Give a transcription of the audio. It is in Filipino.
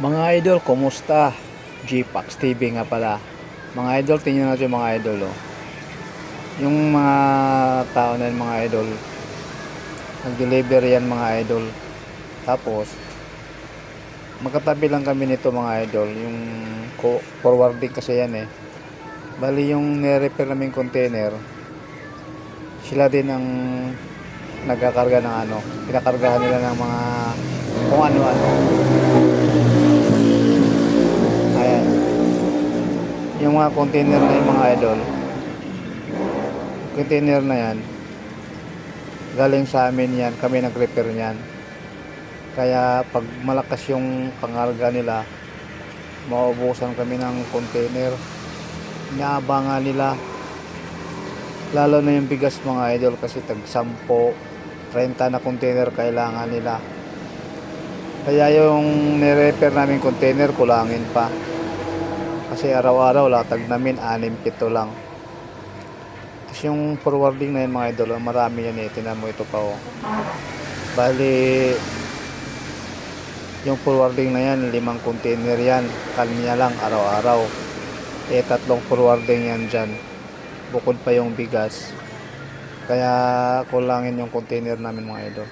Mga idol, kumusta? Gpax TV nga pala. Mga idol, tingnan natin mga idol. Oh. Yung mga tao na yun, mga idol, nag-deliver yan mga idol. Tapos, magkatabi lang kami nito mga idol. Yung forwarding kasi yan eh. Bali yung nire-repair namin container, sila din ang nagkakarga ng ano. Pinakargahan nila ng mga kung ano-ano. Ayan. Yung mga container na yung mga idol, container na yan galing sa amin yan, kami nag-repair niyan. Kaya pag malakas yung pangarga nila, maubusan kami ng container. Inaabangan nila, lalo na yung bigas mga idol, kasi tag 10, 30 na container kailangan nila. Kaya yung nire-repair namin container, kulangin pa, kasi araw-araw latag namin 6-7 lang. Yung forwarding na yun mga idol, marami yan eh. Tinan mo ito pa oh. Bali yung forwarding na yan, 5 container yan, kanya lang araw-araw. 3 forwarding yan dyan, bukod pa yung bigas. Kaya kulangin yung container namin mga idol.